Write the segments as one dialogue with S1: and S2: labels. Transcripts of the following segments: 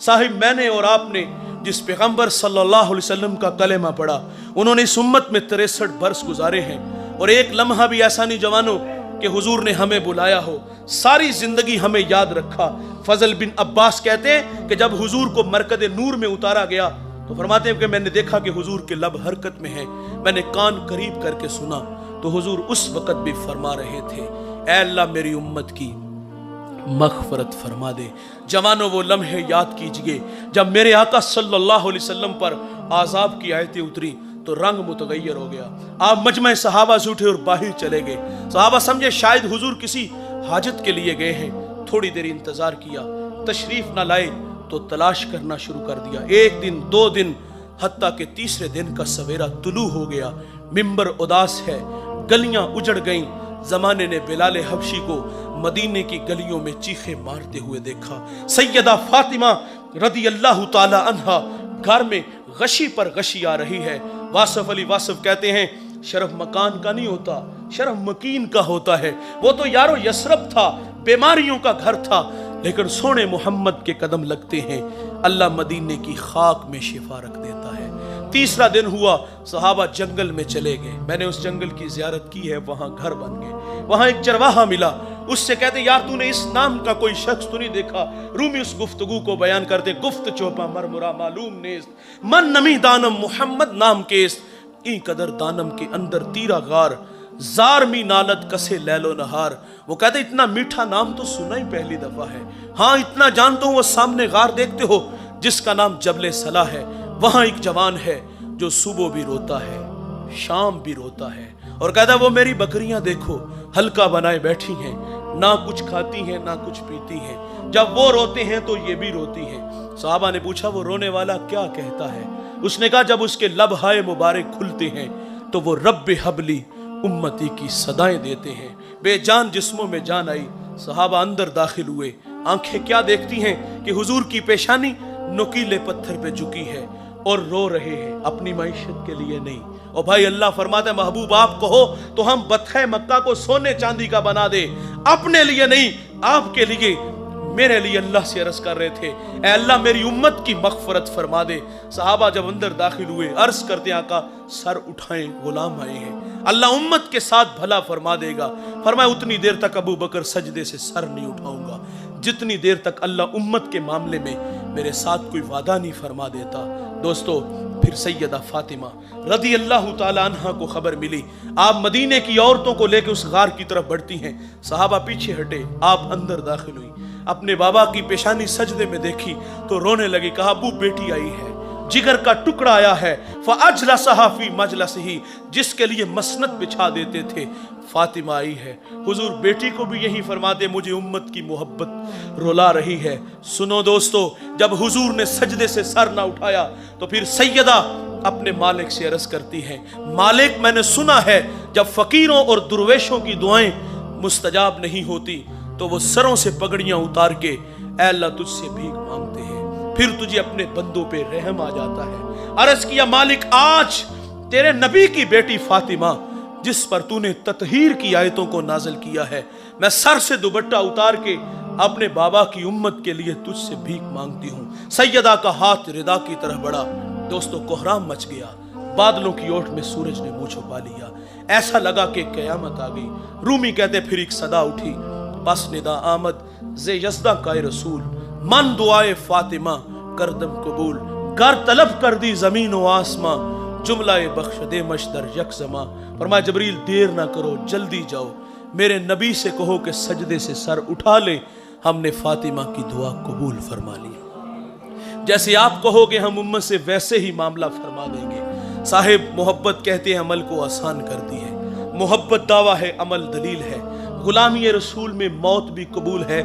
S1: साहिब मैंने और आपने जिस पैगंबर सल्लल्लाहु अलैहि वसल्लम का कलेमा पढ़ा, उन्होंने इस उम्मत में 63 बरस गुजारे हैं, और एक लम्हा भी ऐसा नहीं जवानों कि हुजूर ने हमें बुलाया हो, सारी जिंदगी हमें याद रखा। फजल बिन अब्बास कहते हैं कि जब हुजूर को मरकद नूर में उतारा गया तो फरमाते हैं कि मैंने देखा कि हुजूर के लब हरकत में है, मैंने कान करीब करके सुना तो हुजूर उस वक्त भी फरमा रहे थे, ऐ अल्लाह मेरी उम्मत की मग़फ़िरत फरमा दे। जवानों वो लम्हे याद कीजिए जब मेरे आका सल्लल्लाहु अलैहि वसल्लम पर आज़ाब की आयतें उतरी तो रंग मुतगय्यर हो गया। आप मजमे सहाबा से उठे और बाहर चले गए। सहाबा समझे शायद हुजूर किसी हाजत के लिए गए हैं। थोड़ी देर इंतजार किया, तशरीफ ना लाए तो तलाश करना शुरू कर दिया। एक दिन, 2 दिन, हत्ता के तीसरे दिन का सवेरा तुलू हो गया। मिंबर उदास है, गलियां उजड़ गईं। जमाने ने बिलाल हबशी को मदीने की गलियों में चीखे मारते हुए देखा। सैयदा फातिमा रदी अल्लाह ताला अन्हा घर में गशी पर गशी आ रही है। वासफ अली वासफ कहते हैं शरफ मकान का नहीं होता, शरफ मकीन का होता है। वो तो यारो यसरब था, बीमारियों का घर था, लेकिन सोने मोहम्मद के कदम लगते हैं अल्लाह मदीने की खाक में शिफा रख देता है। तीसरा दिन हुआ, सहाबा जंगल में चले गए। मैंने उस जंगल की जियारत की है, वहां घर बन गए। वहां एक चरवाहा मिला, उससे कहते यार तूने इस नाम का कोई शख्स तो नहीं देखा? रूमी उस गुफ्तगू को बयान करते, गुफ्त चोपा मरमुरा मालूम नेस्त मन नमी दानम मोहम्मद नाम केस ई कदर दानम के अंदर तीरा गार जार मी नालत कसे लैलो नहार। वो कहते इतना मीठा नाम तो सुना ही पहली दफा है। हाँ इतना जानता हूं, वो सामने गार देखते हो जिसका नाम जबले सला है, वहां एक जवान है जो सुबह भी रोता है, शाम भी रोता है, और कहता वो मेरी बकरियां देखो हल्का बनाए बैठी हैं, ना कुछ खाती हैं ना कुछ पीती हैं, जब वो रोते हैं तो ये भी रोती हैं। साहबा ने पूछा वो रोने वाला क्या कहता है? उसने कहा जब उसके लब हाय मुबारक खुलते हैं तो वो रब्बे हबली उम्मती की सदाएं देते हैं। बेजान जिस्मों में जान आई। सहाबा अंदर दाखिल हुए। आंखें क्या देखती हैं कि हुजूर की पेशानी नुकीले पत्थर पे झुकी है और रो रहे हैं, अपनी मईशत के लिए नहीं। और भाई अल्लाह फरमाता है महबूब आप कहो तो हम बत्खे मक्का को सोने चांदी का बना दे, अपने लिए नहीं आपके लिए, मेरे लिए अल्लाह से अर्ज कर रहे थे ऐ अल्लाह मेरी उम्मत की मग़फ़िरत फरमा दे। सहाबा जब अंदर दाखिल हुए अर्ज करते आका सर उठाएं गुलाम आए हैं, अल्लाह उम्मत के साथ भला फरमा देगा। फरमाया उतनी देर तक अबू बकर सजदे से सर नहीं उठाऊंगा जितनी देर तक अल्लाह उम्मत के मामले में मेरे साथ कोई वादा नहीं फरमा देता। दोस्तों फिर सैयदा फातिमा रदी अल्लाह ताला अन्हा को खबर मिली, आप मदीने की औरतों को लेकर उस गार की तरफ बढ़ती हैं। सहाबा पीछे हटे, आप अंदर दाखिल हुई, अपने बाबा की पेशानी सजदे में देखी तो रोने लगी। कहा अबू बेटी आई है, जिगर का टुकड़ा आया है, फ़अजलसहा फ़ी मजलसिही, जिसके लिए मसनद बिछा देते थे, फातिमा आई है। हुजूर बेटी को भी यही फरमाते मुझे उम्मत की मोहब्बत रुला रही है। सुनो दोस्तों, जब हुजूर ने सजदे से सर ना उठाया तो फिर सैयदा अपने मालिक से अर्ज करती है, मालिक मैंने सुना है जब फकीरों और दुर्वेशों की दुआएं मुस्तजाब नहीं होती तो वो सरों से पगड़ियां उतार के ऐ अल्लाह तुझसे भीख मांगते हैं, फिर तुझे अपने बंदों पे रहम आ जाता है। अर्ज किया मालिक आज तेरे नबी की बेटी फातिमा जिस पर तूने ततहीर की आयतों को नाजिल किया है, मैं सर से दुपट्टा उतार के अपने बाबा की उम्मत के लिए तुझसे भीख मांगती हूँ। सैयदा का हाथ रिदा की तरफ बढ़ा। दोस्तों कोहराम मच गया, बादलों की ओट में सूरज ने मुंह छुपा लिया, ऐसा लगा कि कयामत आ गई। रूमी कहते फिर एक सदा उठी, बस निदा आमद जे यज़दा काए रसूल, मन दुआए फातिमा करदम कबूल, कर तलब कर दी जमीन व आसमां, जुमलाए बख्श दे मशदर यकजमा। फरमाया जबरील देर ना करो जल्दी जाओ, मेरे नबी से कहो कि सजदे से सर उठा ले, हमने फातिमा की दुआ कबूल फरमा ली। जैसे आप कहोगे हम उम्मत से वैसे ही मामला फरमा देंगे। साहिब मोहब्बत कहते हैं अमल को आसान करती है, मोहब्बत दावा है अमल दलील है, गुलामी रसूल में मौत भी कबूल है,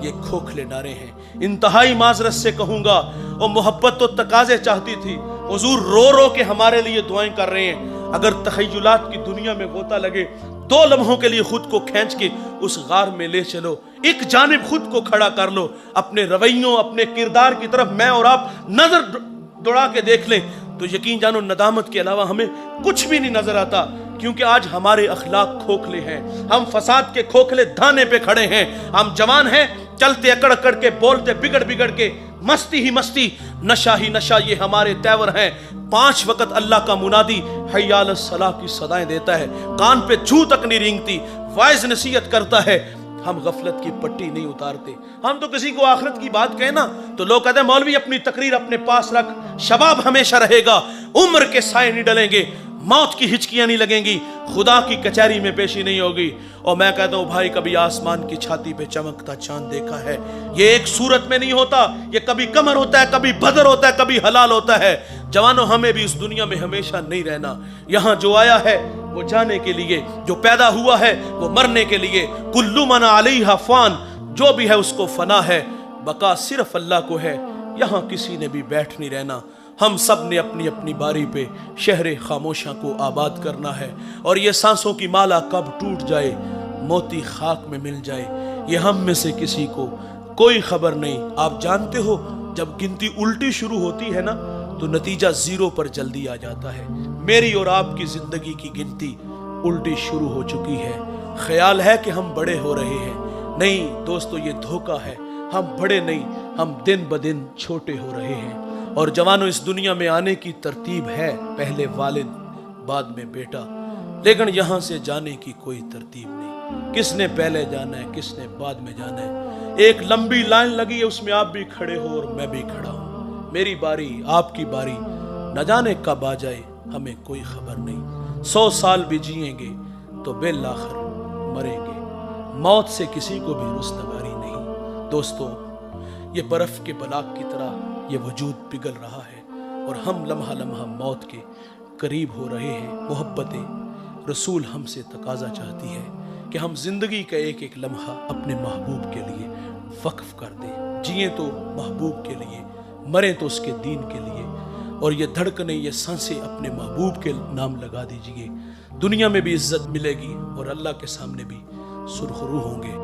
S1: ये खोखले नारे हैं। इंतहाई माजरत से कहूंगा और मोहब्बत तो तकाजे चाहती थी, हुजूर रो रो के हमारे लिए दुआएं कर रहे हैं। अगर तखय्युलात की दुनिया में गोता लगे 2 लम्हों के लिए खुद को खींच के उस गार में ले चलो, एक जानिब खुद को खड़ा कर लो, अपने रवैयों अपने किरदार की तरफ मैं और आप नजर दौड़ा के देख लें तो यकीन जानो नदामत के अलावा हमें कुछ भी नहीं नजर आता। क्योंकि आज हमारे अखलाक खोखले हैं, हम फसाद के खोखले धाने पे खड़े हैं। हम जवान हैं, चलते अकड़ अकड़ के, बोलते बिगड़ बिगड़ के, مستی ہی مستی، نشہ ہی نشہ، یہ ہمارے تیور ہیں۔ 5 وقت اللہ کا منادی حی علی الصلاح کی صدائیں دیتا ہے، کان پہ جھو تک نہیں رینگتی، وائز نصیحت کرتا ہے، ہم غفلت کی پٹی نہیں اتارتے۔ ہم تو کسی کو آخرت کی بات کہنا تو لوگ کہتے ہیں مولوی اپنی تقریر اپنے پاس رکھ، شباب ہمیشہ رہے گا، عمر کے سائے نہیں ڈلیں گے، موت کی ہچکیاں نہیں لگیں گی، خدا کی کچہری میں پیشی نہیں ہوگی۔ اور میں کہتا ہوں بھائی کبھی آسمان کی چھاتی پہ چمکتا چاند دیکھا ہے؟ یہ ایک صورت میں نہیں ہوتا، یہ کبھی قمر ہوتا ہے، کبھی بدر ہوتا ہے، کبھی ہلال ہوتا ہے۔ جوانوں ہمیں بھی اس دنیا میں ہمیشہ نہیں رہنا، یہاں جو آیا ہے وہ جانے کے لیے، جو پیدا ہوا ہے وہ مرنے کے لیے۔ کل من علیہا فان، جو بھی ہے اس کو فنا ہے، بقا صرف اللہ کو ہے، یہاں کسی نے بھی بیٹھ نہیں رہنا۔ ہم سب نے اپنی اپنی باری پہ شہر خاموشاں کو آباد کرنا ہے، اور یہ سانسوں کی مالا کب ٹوٹ جائے، موتی خاک میں مل جائے، یہ ہم میں سے کسی کو کوئی خبر نہیں۔ آپ جانتے ہو جب گنتی الٹی شروع ہوتی ہے نا تو نتیجہ 0 پر جلدی آ جاتا ہے۔ میری اور آپ کی زندگی کی گنتی الٹی شروع ہو چکی ہے۔ خیال ہے کہ ہم بڑے ہو رہے ہیں، نہیں دوستو یہ دھوکہ ہے، ہم بڑے نہیں، ہم دن بدن چھوٹے ہو رہے ہیں۔ اور جوانوں اس دنیا میں آنے کی ترتیب ہے، پہلے والد بعد میں بیٹا، لیکن یہاں سے جانے کی کوئی ترتیب نہیں، کس نے پہلے جانا ہے کس نے بعد میں جانا ہے۔ ایک لمبی لائن لگی ہے، اس میں آپ بھی کھڑے ہو اور میں بھی کھڑا ہوں، میری باری آپ کی باری، نہ جانے کب آ جائے ہمیں کوئی خبر نہیں۔ 100 سال بھی جئیں گے تو بالآخر مریں گے، موت سے کسی کو بھی رستگاری نہیں۔ دوستو یہ برف کے بلاک کی طرح یہ وجود پگھل رہا ہے، اور ہم لمحہ لمحہ موت کے قریب ہو رہے ہیں۔ محبت رسول ہم سے تقاضا چاہتی ہے کہ ہم زندگی کا ایک ایک لمحہ اپنے محبوب کے لیے وقف کر دیں، جئیں تو محبوب کے لیے، مریں تو اس کے دین کے لیے، اور یہ دھڑکنیں یہ سانسیں اپنے محبوب کے نام لگا دیجئے۔ دنیا میں بھی عزت ملے گی اور اللہ کے سامنے بھی سرخرو ہوں گے۔